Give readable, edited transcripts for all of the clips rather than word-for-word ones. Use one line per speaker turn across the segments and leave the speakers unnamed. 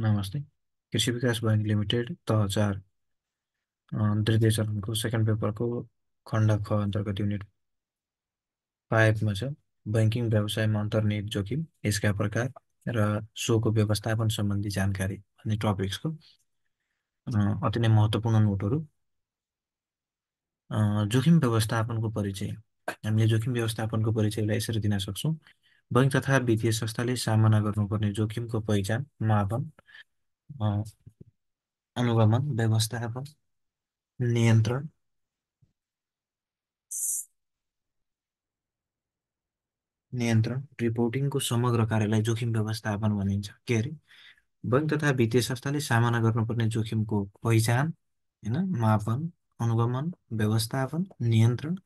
नमस्ते। कृषि विकास बैंक लिमिटेड तह 4 तृतीय चरणको सेकेन्ड पेपरको खण्ड ख अन्तर्गत युनिट 5 छ बैंकिङ व्यवसायमा अन्तर्निहित जोखिम, यसका प्रकार र सोको व्यवस्थापन सम्बन्धी जानकारी भन्ने टपिक्सको अति नै महत्त्वपूर्ण नोटहरू। जोखिम व्यवस्थापनको परिचय। हामीले जोखिम व्यवस्थापनको परिचयलाई यसरी दिन सक्छौँ। बैंक तथा वित्तीय संस्थाले सामना गर्नुपर्ने जोखिमको पहिचान, मापन, अ, अनुगमन, व्यवस्थापन, नियन्त्रण रिपोर्टिङको समग्र कार्यलाई जोखिम व्यवस्थापन भनिन्छ। के अरे, बैंक तथा वित्तीय संस्थाले सामना गर्नुपर्ने जोखिमको पहिचान, होइन, मापन, अनुगमन, व्यवस्थापन, नियन्त्रण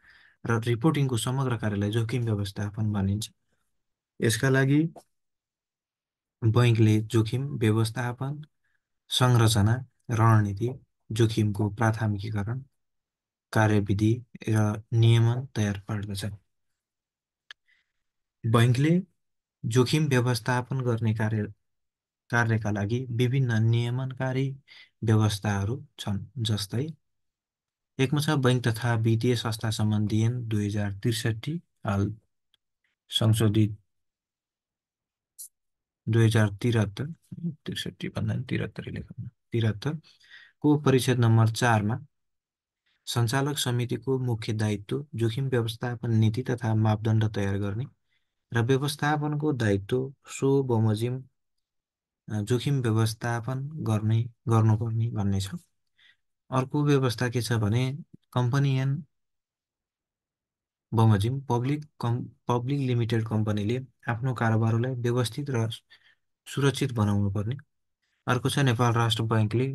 र रिपोर्टिङको समग्र कार्यलाई जोखिम व्यवस्थापन भनिन्छ। यसका लागि बैंकले जोखिम व्यवस्थापन, संरचना, रणनीति, जोखिमको प्राथमिकीकरण, कार्यविधि र नियमन तयार पार्दछ। बैंकले जोखिम व्यवस्थापन गर्ने कार्यका लागि विभिन्न नियमनकारी व्यवस्थाहरू छन्। जस्तै एकमा छ बैंक तथा वित्तीय संस्था सम्बन्धी ऐन 2063, हाल संशोधित 2073, 63 भन्दा 73 लेखौँ, 73 को परिच्छेद नम्बर 4 मा सञ्चालक समितिको मुख्य दायित्व जोखिम व्यवस्थापन नीति तथा मापदण्ड तयार गर्ने र व्यवस्थापनको दायित्व सो बमोजिम जोखिम व्यवस्थापन गर्नुपर्ने भन्ने छ। अर्को व्यवस्था के छ भने कम्पनी ऐन बमोजिम पब्लिक लिमिटेड कम्पनीले आफ्नो कारोबारलाई व्यवस्थित र सुरक्षित बनाउनु पर्ने। अर्को छ नेपाल राष्ट्र बैंकले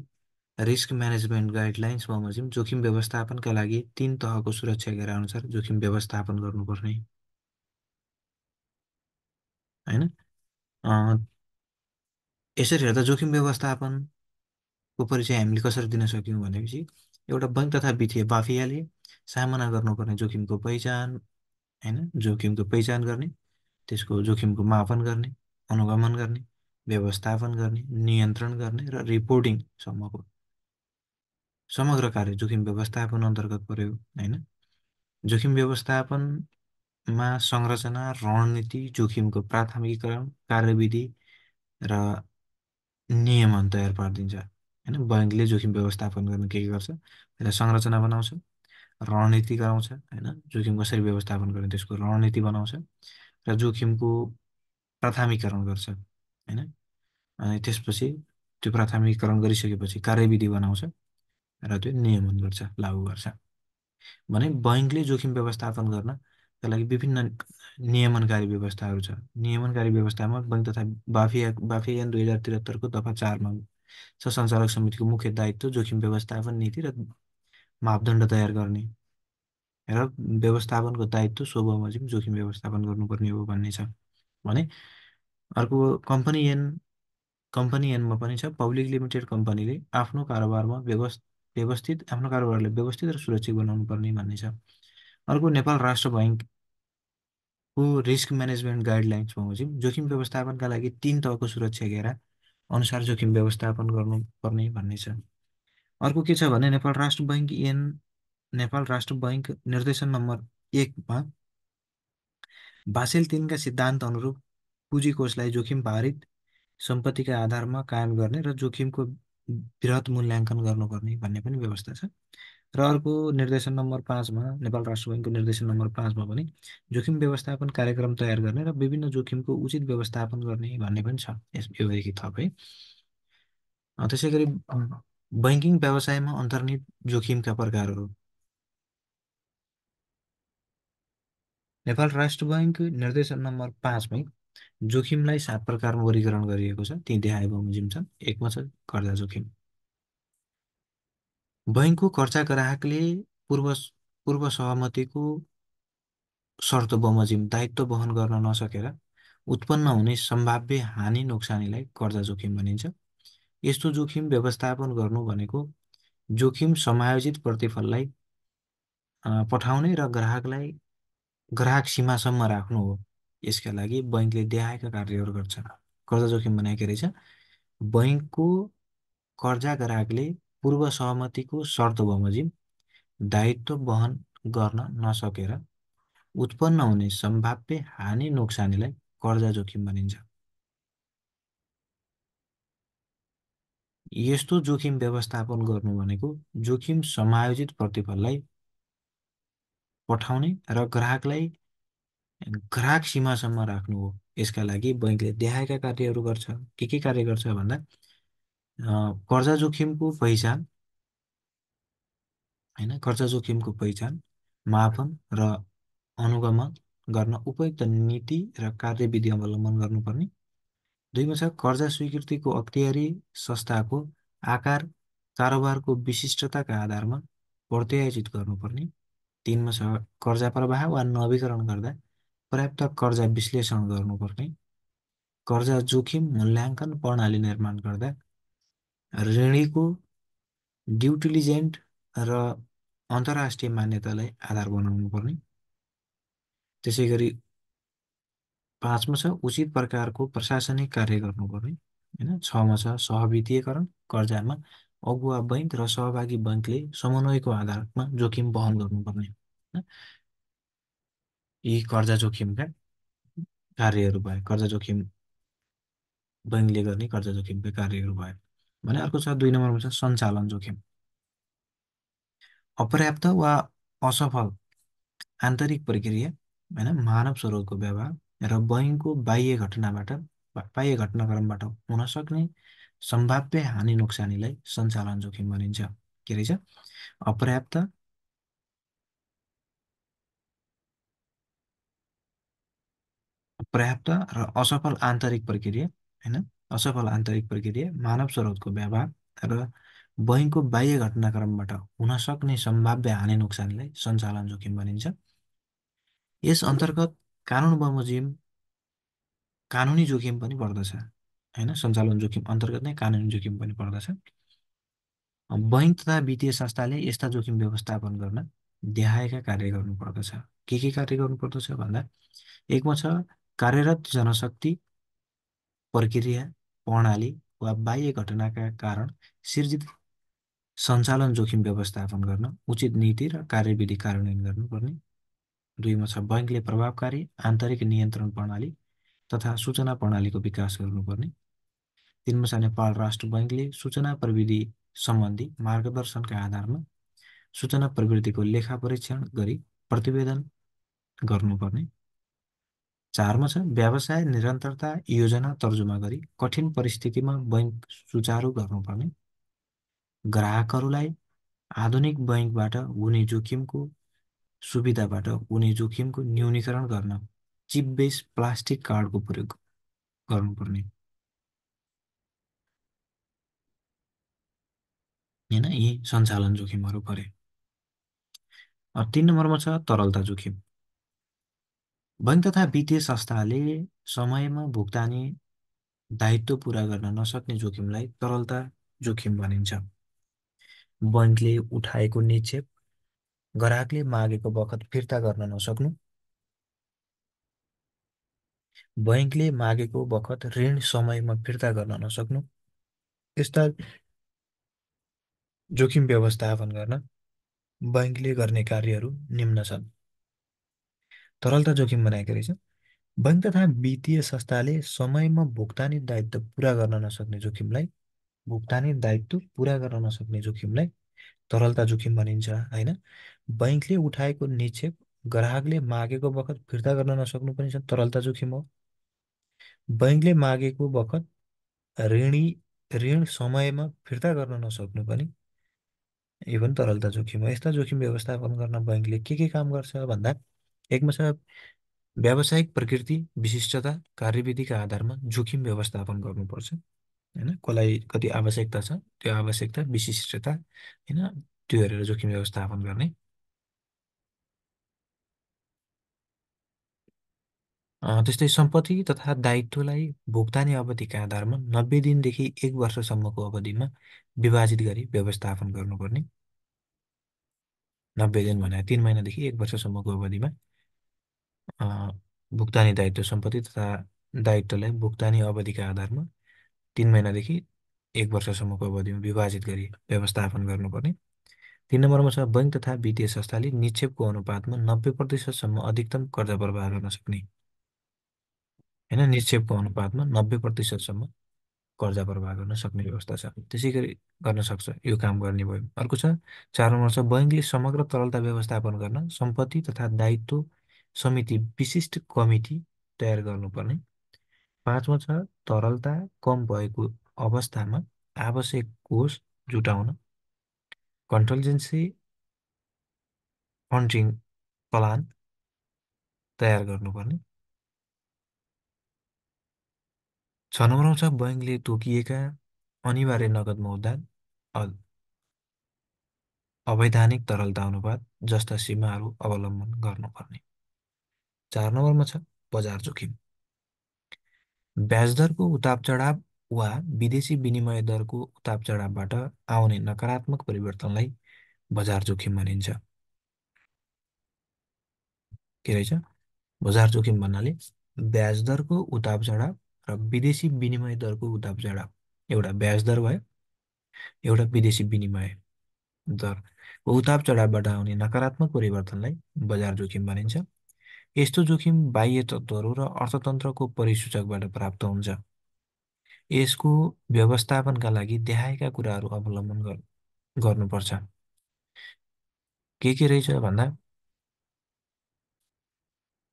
रिस्क म्यानेजमेन्ट गाइडलाइन्स बमोजिम जोखिम व्यवस्थापनका लागि 3 तहको सुरक्षा घेरा अनुसार जोखिम व्यवस्थापन गर्नुपर्ने, होइन। यसरी हेर्दा जोखिम व्यवस्थापनको परिचय हामीले कसरी दिन सक्यौँ भनेपछि एउटा बैंक तथा वित्तीय माफियाले सामना गर्नुपर्ने जोखिमको पहिचान, होइन, जोखिमको पहिचान गर्ने, त्यसको जोखिमको मापन गर्ने, अनुगमन गर्ने, व्यवस्थापन गर्ने, नियन्त्रण गर्ने र रिपोर्टिङसम्मको समग्र कार्य जोखिम व्यवस्थापन अन्तर्गत पर्यो, होइन। जोखिम व्यवस्थापनमा संरचना, रणनीति, जोखिमको प्राथमिकीकरण, कार्यविधि र नियमन तयार पारिदिन्छ, होइन। बैंकले जोखिम व्यवस्थापन गर्न के गर्छ, त्यसलाई संरचना बनाउँछ, रणनीति गराउँछ, होइन, जोखिम कसरी व्यवस्थापन गर्ने त्यसको रणनीति बनाउँछ र जोखिमको प्राथमिकीकरण गर्छ, होइन। अनि त्यसपछि त्यो प्राथमिकीकरण गरिसकेपछि कार्यविधि बनाउँछ र त्यो नियमन गर्छ, लागू गर्छ। भने बैंकले जोखिम व्यवस्थापन गर्नका लागि विभिन्न नियमनकारी व्यवस्थाहरू छ। नियमनकारी व्यवस्थामा बैंक तथा बाफिया ऐन 2073 को दफा 4 मा छ सञ्चालक समितिको मुख्य दायित्व जोखिम व्यवस्थापन नीति र मापदण्ड तयार गर्ने र व्यवस्थापनको दायित्व सो बमोजिम जोखिम व्यवस्थापन गर्नुपर्ने हो भन्ने छ। भने अर्को कम्पनी ऐनमा पनि छ पब्लिक लिमिटेड कम्पनीले आफ्नो कारोबारमा आफ्नो कारोबारलाई व्यवस्थित र सुरक्षित बनाउनु पर्ने भन्ने छ। अर्को नेपाल राष्ट्र बैंकको रिस्क म्यानेजमेन्ट गाइडलाइन्स बमोजिम जोखिम व्यवस्थापनका लागि 3 तहको सुरक्षा घेरा अनुसार जोखिम व्यवस्थापन गर्नुपर्ने भन्ने छ। अर्को के छ भने नेपाल राष्ट्र बैंक निर्देशन नम्बर 1 मा बासेल 3 का सिद्धान्त अनुरूप पुँजी कोषलाई जोखिम भारित सम्पत्तिका आधारमा कायम गर्ने र जोखिमको वृहत मूल्याङ्कन गर्नुपर्ने भन्ने पनि व्यवस्था छ। र अर्को निर्देशन नम्बर 5 मा नेपाल राष्ट्र बैंकको निर्देशन नम्बर 5 मा पनि जोखिम व्यवस्थापन कार्यक्रम तयार गर्ने र विभिन्न जोखिमको उचित व्यवस्थापन गर्ने भन्ने पनि छ। यो एक थप है। त्यसै गरी बैंकिङ व्यवसायमा अन्तर्निहित जोखिमका प्रकारहरू। नेपाल राष्ट्र बैंक निर्देशन नम्बर 5 मै जोखिमलाई 7 प्रकारमा वर्गीकरण गरिएको छ। ती देखाए बमोजिम छन्। एकमा छ कर्जा जोखिम। बैंकको कर्जा ग्राहकले पूर्व सहमतिको शर्त बमोजिम दायित्व वहन गर्न नसकेर उत्पन्न हुने सम्भाव्य हानि नोक्सानीलाई कर्जा जोखिम भनिन्छ। यस्तो जोखिम व्यवस्थापन गर्नु भनेको जोखिम समायोजित प्रतिफललाई पठाउने र ग्राहक सीमासम्म राख्नु हो। यसका लागि बैंकले देखाएका कार्यहरू गर्छ। कर्जा जोखिम भनेको के रहेछ, बैङ्कको कर्जा ग्राहकले पूर्व सहमतिको शर्त बमोजिम दायित्व वहन गर्न नसकेर उत्पन्न हुने सम्भाव्य हानि नोक्सानीलाई कर्जा जोखिम भनिन्छ। यस्तो जोखिम व्यवस्थापन गर्नु भनेको जोखिम समायोजित प्रतिफललाई पठाउने र ग्राहक सीमासम्म राख्नु हो। यसका लागि बैङ्कले देखाएका कार्यहरू गर्छ। के कार्य गर्छ भन्दा कर्जा जोखिमको पहिचान, होइन, कर्जा जोखिमको पहिचान, मापन र अनुगमन गर्न उपयुक्त नीति र कार्यविधि अवलम्बन गर्नुपर्ने। 2मा छ कर्जा स्वीकृतिको अख्तियारी संस्थाको आकार कारोबारको विशिष्टताका आधारमा प्रत्यायोजित गर्नुपर्ने। 3मा छ कर्जा प्रवाह वा नवीकरण गर्दा पर्याप्त कर्जा विश्लेषण गर्नुपर्ने। कर्जा जोखिम मूल्याङ्कन प्रणाली निर्माण गर्दा ऋणीको ड्यु डिलिजेन्ट र अन्तर्राष्ट्रिय मान्यतालाई आधार बनाउनु पर्ने। त्यसै गरी 5मा छ उचित प्रकारको प्रशासनिक कार्य गर्नुपर्ने, होइन। 6मा छ सहवित्तीयकरण, कर्जामा अगुवा बैङ्क र सहभागी बैङ्कले समन्वयको आधारमा जोखिम वहन गर्नुपर्ने, होइन। यी कर्जा जोखिमका कार्यहरू भए, कर्जा जोखिम बैङ्कले गर्ने कर्जा जोखिमका कार्यहरू भए भने। अर्को छ 2 नम्बरमा छ सञ्चालन जोखिम। अपर्याप्त वा असफल आन्तरिक प्रक्रिया, होइन, मानव स्रोतको व्यवहार र बैङ्कको बाह्य घटनाक्रमबाट हुन सक्ने सम्भाव्य हानि नोक्सानीलाई सञ्चालन जोखिम भनिन्छ। के रहेछ? अपर्याप्त पर्याप्त र असफल आन्तरिक प्रक्रिया, होइन, असफल आन्तरिक प्रक्रिया, मानव स्रोतको व्यवहार र बैङ्कको बाह्य घटनाक्रमबाट हुन सक्ने सम्भाव्य हानि नोक्सानीलाई सञ्चालन जोखिम भनिन्छ। यस अन्तर्गत कानुन बमोजिम कानुनी जोखिम पनि पर्दछ, होइन। सञ्चालन जोखिम अन्तर्गत नै कानुनी जोखिम पनि पर्दछ। बैङ्क तथा वित्तीय संस्थाले यस्ता जोखिम व्यवस्थापन गर्न देखाएका कार्य गर्नुपर्दछ। के कार्य गर्नुपर्दछ भन्दा 1मा छ कार्यरत जनशक्ति, प्रक्रिया, प्रणाली वा बाह्य घटनाका कारण सिर्जित सञ्चालन जोखिम व्यवस्थापन गर्न उचित नीति र कार्यविधि कार्यान्वयन गर्नुपर्ने। 2मा छ बैङ्कले प्रभावकारी आन्तरिक नियन्त्रण प्रणाली तथा सूचना प्रणालीको विकास गर्नुपर्ने। 3मा छ नेपाल राष्ट्र बैङ्कले सूचना प्रविधि सम्बन्धी मार्गदर्शनका आधारमा सूचना प्रविधिको लेखा परीक्षण गरी प्रतिवेदन गर्नुपर्ने। 4मा छ व्यवसाय निरन्तरता योजना तर्जुमा गरी कठिन परिस्थितिमा बैङ्क सुचारू गर्नुपर्ने। ग्राहकहरूलाई आधुनिक बैङ्कबाट हुने जोखिमको सुविधाबाट हुने जोखिमको न्यूनीकरण गर्न चिप बेस प्लास्टिक कार्डको प्रयोग गर्नुपर्ने, होइन। यी सञ्चालन जोखिमहरू परे। 3 नम्बरमा छ तरलता जोखिम। बैङ्क तथा वित्तीय संस्थाले समयमा भुक्तानी दायित्व पुरा गर्न नसक्ने जोखिमलाई तरलता जोखिम भनिन्छ। बैङ्कले उठाएको निक्षेप ग्राहकले मागेको बखत फिर्ता गर्न नसक्नु, बैङ्कले मागेको बखत ऋण समयमा फिर्ता गर्न नसक्नु, यस्ता जोखिम व्यवस्थापन गर्न बैङ्कले गर्ने कार्यहरू निम्न छन्। तरलता जोखिम बनाएको रहेछ। बैङ्क तथा वित्तीय संस्थाले समयमा भुक्तानी दायित्व पुरा गर्न नसक्ने जोखिमलाई तरलता जोखिम भनिन्छ, होइन। बैङ्कले उठाएको निक्षेप ग्राहकले मागेको बखत फिर्ता गर्न नसक्नु पनि तरलता जोखिम हो। बैङ्कले मागेको बखत ऋणी ऋण समयमा फिर्ता गर्न नसक्नु पनि यो पनि तरलता जोखिम हो। यस्ता जोखिम व्यवस्थापन गर्न बैङ्कले के काम गर्छ भन्दा 1मा छ व्यावसायिक प्रकृति विशिष्टता कार्यविधिका आधारमा जोखिम व्यवस्थापन गर्नुपर्छ, होइन। कसलाई कति आवश्यकता छ त्यो आवश्यकता विशिष्टता, होइन, त्यो हेरेर जोखिम व्यवस्थापन गर्ने। त्यस्तै सम्पत्ति तथा दायित्वलाई भुक्तानी अवधिका आधारमा 90 दिनदेखि 1 वर्षसम्मको अवधिमा विभाजित गरी व्यवस्थापन गर्नुपर्ने। 90 दिन भने 3 महिनादेखि 1 वर्षसम्मको अवधिमा भुक्तानी दायित्व सम्पत्ति तथा दायित्वलाई भुक्तानी अवधिका आधारमा 3 महिनादेखि एक वर्षसम्मको अवधिमा विभाजित गरी व्यवस्थापन गर्नुपर्ने। 3 नम्बरमा छ बैङ्क तथा वित्तीय संस्थाले निक्षेपको अनुपातमा 90% अधिकतम कर्जा प्रवाह गर्न सक्ने। होइन, निक्षेपको अनुपातमा 90%सम्म कर्जा प्रवाह गर्न सक्ने व्यवस्था छ। त्यसै गरी गर्न सक्छ, यो काम गर्ने भयो। अर्को छ 4 नम्बर छ बैङ्कले समग्र तरलता व्यवस्थापन गर्न सम्पत्ति तथा दायित्व समिति विशिष्ट कमिटी तयार गर्नुपर्ने। 5मा छ तरलता कम भएको अवस्थामा आवश्यक कोष जुटाउन कन्टल्जेन्सी फन्डिङ प्लान तयार गर्नुपर्ने। 6 नम्बरमा छ बैङ्कले तोकिएका अनिवार्य नगद मुद्दा अ- अवैधानिक तरलता अनुपात जस्ता सीमाहरू अवलम्बन गर्नुपर्ने। 4 नम्बरमा छ बजार जोखिम। ब्याज दरको उताप चढाव वा विदेशी विनिमय दरको उताप चढावबाट आउने नकारात्मक परिवर्तनलाई बजार जोखिम भनिन्छ। के रहेछ? बजार जोखिम भन्नाले ब्याज दरको उताप चढाव र विदेशी विनिमय दरको उताप चढाव। एउटा ब्याज दर भयो, एउटा विदेशी विनिमय दर उताप चढावबाट आउने नकारात्मक परिवर्तनलाई बजार जोखिम भनिन्छ। यस्तो जोखिम बाह्य तत्त्वहरू र अर्थतन्त्रको परिसूचकबाट प्राप्त हुन्छ। यसको व्यवस्थापनका लागि देखाएका कुराहरू अवलम्बन गर्नुपर्छ। के रहेछ भन्दा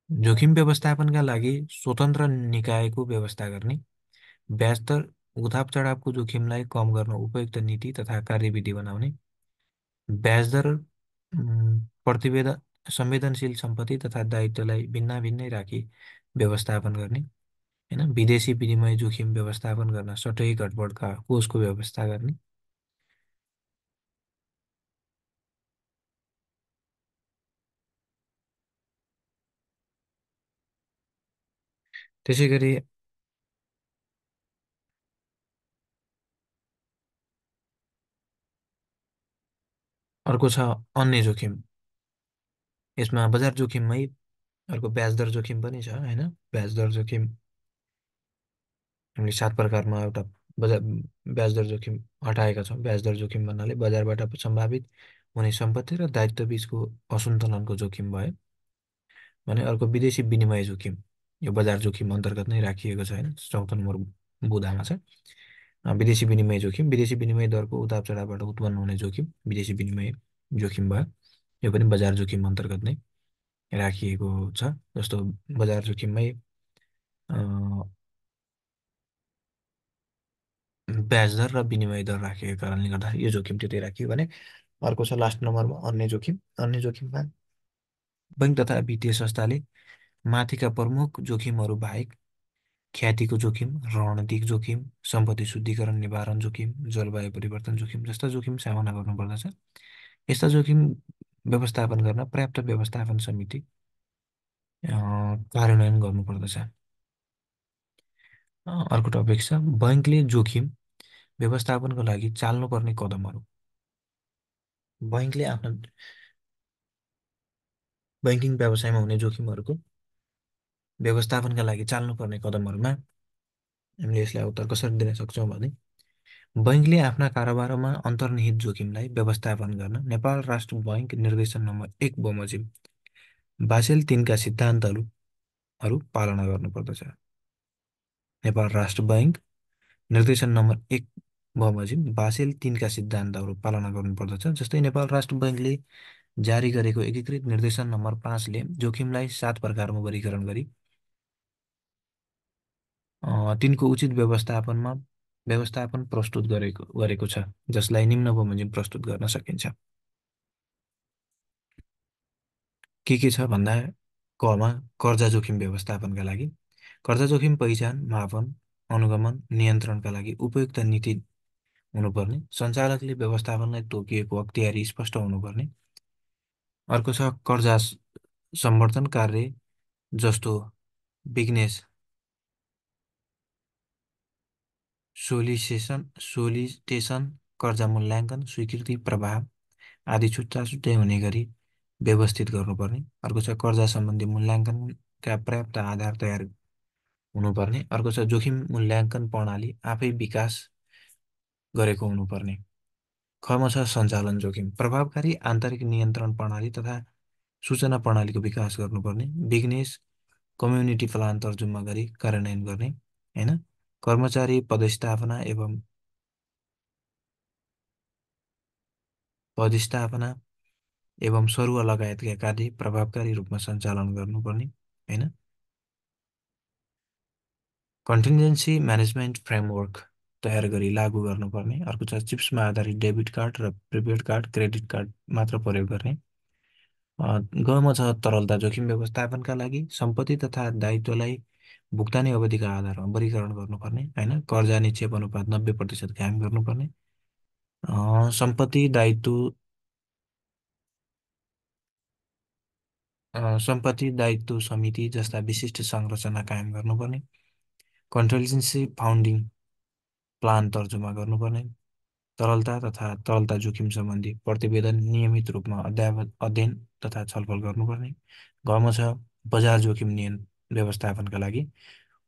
जोखिम व्यवस्थापनका लागि स्वतन्त्र निकायको व्यवस्था गर्ने, ब्याज दर उताप चढावको जोखिमलाई कम गर्न उपयुक्त नीति तथा कार्यविधि बनाउने, ब्याज दर प्रतिवेदन संवेदनशील सम्पत्ति तथा दायित्वलाई भिन्नै राखी व्यवस्थापन गर्ने, होइन, विदेशी विनिमय जोखिम व्यवस्थापन गर्न सटै गडबडका कोषको व्यवस्था गर्ने। त्यसै गरी अर्को छ अन्य जोखिम। यसमा बजार जोखिममै अर्को ब्याज दर जोखिम पनि छ, होइन। ब्याज दर जोखिम हामीले 7 प्रकारमा एउटा बजार ब्याज दर जोखिम हटाएका छौँ। ब्याज दर जोखिम भन्नाले बजारबाट सम्भावित हुने सम्पत्ति र दायित्व बीचको असन्तुलनको जोखिम भयो भने। अर्को विदेशी विनिमय जोखिम, यो बजार जोखिम अन्तर्गत नै राखिएको छ, होइन, 14 नम्बर बुँदामा छ। विदेशी विनिमय जोखिम, विदेशी विनिमय दरको उतार चढावबाट उत्पन्न हुने जोखिम विदेशी विनिमय जोखिम भयो। यो पनि बजार जोखिम अन्तर्गत नै राखिएको छ। जस्तो बजार जोखिममै ब्याज दर र विनिमय दर राखेको कारणले गर्दा यो जोखिम त्यतै राखियो भने। अर्को छ लास्ट नम्बरमा अन्य जोखिम। अन्य जोखिममा बैङ्क तथा वित्तीय संस्थाले माथिका प्रमुख जोखिमहरू बाहेक ख्यातिको जोखिम, रणनीतिक जोखिम, सम्पत्ति शुद्धिकरण निवारण जोखिम, जलवायु परिवर्तन जोखिम जस्ता जोखिम सामना गर्नुपर्दछ। यस्ता जोखिम व्यवस्थापन गर्न पर्याप्त व्यवस्थापन समिति कार्यान्वयन गर्नुपर्दछ। अर्को टपिक छ बैङ्कले जोखिम व्यवस्थापनको लागि चाल्नुपर्ने कदमहरू। बैङ्कले आफ्नो बैङ्किङ व्यवसायमा हुने जोखिमहरूको व्यवस्थापनका लागि चाल्नुपर्ने कदमहरूमा हामीले यसलाई उत्तर कसरी दिन सक्छौँ भने बैङ्कले आफ्ना कारोबारमा अन्तर्निहित जोखिमलाई व्यवस्थापन गर्न नेपाल राष्ट्र बैङ्क निर्देशन नम्बर 1 बमोजिम बासेल 3 का सिद्धान्तहरू पालना गर्नुपर्दछ। नेपाल राष्ट्र बैङ्क निर्देशन नम्बर 1 बमोजिम बासेल 3 का सिद्धान्तहरू पालना गर्नुपर्दछ। जस्तै नेपाल राष्ट्र बैङ्कले जारी गरेको एकीकृत निर्देशन नम्बर 5 ले जोखिमलाई 7 प्रकारमा वर्गीकरण गरी तिनको उचित व्यवस्थापन प्रस्तुत गरेको छ, जसलाई निम्न बमोजिम प्रस्तुत गर्न सकिन्छ। के छ भन्दा कमा कर्जा जोखिम व्यवस्थापनका लागि कर्जा जोखिम पहिचान, मापन, अनुगमन, नियन्त्रणका लागि उपयुक्त नीति हुनुपर्ने। सञ्चालकले व्यवस्थापनलाई तोकिएको अख्तियारी स्पष्ट हुनुपर्ने। अर्को छ कर्जा सम्वर्धन कार्य जस्तो बिजनेस सोलिटेसन, कर्जा मूल्याङ्कन, स्वीकृति प्रभाव आदि छुट्टाछुट्टै हुने गरी व्यवस्थित गर्नुपर्ने। अर्को छ कर्जा सम्बन्धी मूल्याङ्कनका पर्याप्त आधार तयार हुनुपर्ने। अर्को छ जोखिम मूल्याङ्कन प्रणाली आफै विकास गरेको हुनुपर्ने। खमा छ सञ्चालन जोखिम, प्रभावकारी आन्तरिक नियन्त्रण प्रणाली तथा सूचना प्रणालीको विकास गर्नुपर्ने, बिजनेस कम्युनिटी प्लान तर्जुमा गरी कार्यान्वयन गर्ने, होइन। कर्मचारी पदस्थापना एवं सरुवा लगायतका कार्य प्रभावकारी रूपमा सञ्चालन गर्नुपर्ने, होइन। कन्टिन्जेन्सी म्यानेजमेन्ट फ्रेमवर्क तयार गरी लागू गर्नुपर्ने। अर्को छ चिप्समा आधारित डेबिट कार्ड र प्रिपेड कार्ड, क्रेडिट कार्ड मात्र प्रयोग गर्ने। गमा छ तरलता जोखिम व्यवस्थापनका लागि सम्पत्ति तथा दायित्वलाई भुक्तानी अवधिका आधारमा वर्गीकरण गर्नुपर्ने, होइन। कर्जा निक्षेप अनुपात 90% कायम गर्नुपर्ने। सम्पत्ति दायित्व सम्पत्ति दायित्व समिति जस्ता विशिष्ट संरचना कायम गर्नुपर्ने। कन्टिन्जेन्सी फाउन्डिङ प्लान तर्जुमा गर्नुपर्ने। तरलता तथा तरलता जोखिम सम्बन्धी प्रतिवेदन नियमित रूपमा अध्ययन तथा छलफल गर्नुपर्ने। घमा छ बजार जोखिम व्यवस्थापनका लागि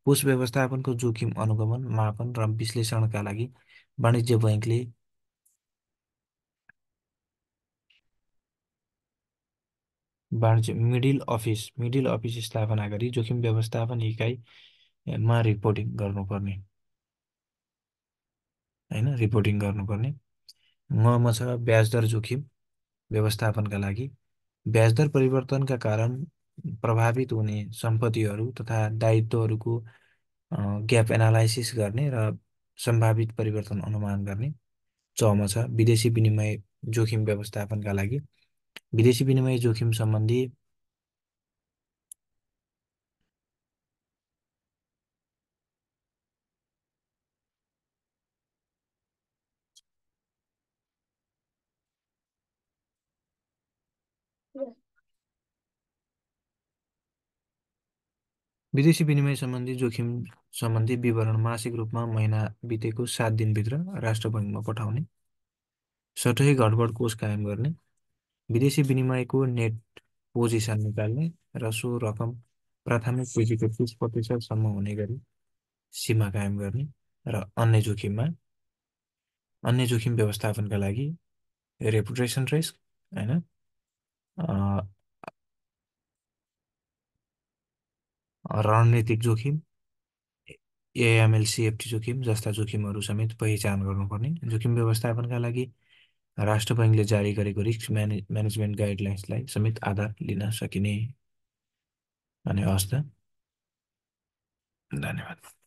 कोष व्यवस्थापनको जोखिम अनुगमन, मापन र विश्लेषणका लागि वाणिज्य बैङ्कले मिडिल अफिस स्थापना गरी जोखिम व्यवस्थापन इकाइमा रिपोर्टिङ गर्नुपर्ने, होइन, रिपोर्टिङ गर्नुपर्ने। ङमा छ ब्याज दर जोखिम व्यवस्थापनका लागि ब्याज दर परिवर्तनका कारण प्रभावित हुने सम्पत्तिहरू तथा दायित्वहरूको ग्याप एनालाइसिस गर्ने र सम्भावित परिवर्तन अनुमान गर्ने। चमा छ विदेशी विनिमय जोखिम व्यवस्थापनका लागि विदेशी विनिमय जोखिम सम्बन्धी विदेशी विनिमय सम्बन्धी जोखिम सम्बन्धी विवरण मासिक रूपमा महिना बितेको 7 दिनभित्र राष्ट्र बैङ्कमा पठाउने। सटही घटबड कोष कायम गर्ने। विदेशी विनिमयको नेट पोजिसन निकाल्ने र सो रकम प्राथमिक पुँजीको 30% हुने गरी सीमा कायम गर्ने। र अन्य जोखिम व्यवस्थापनका लागि रेपुटेसन रिस्क, होइन, रणनीतिक जोखिम, एएमएल सिएफटी जोखिम जस्ता जोखिमहरू समेत पहिचान गर्नुपर्ने। जोखिम व्यवस्थापनका लागि राष्ट्र बैङ्कले जारी गरेको रिस्क म्यानेजमेन्ट गाइडलाइन्सलाई समेत आधार लिन सकिने। भने हवस् त, धन्यवाद।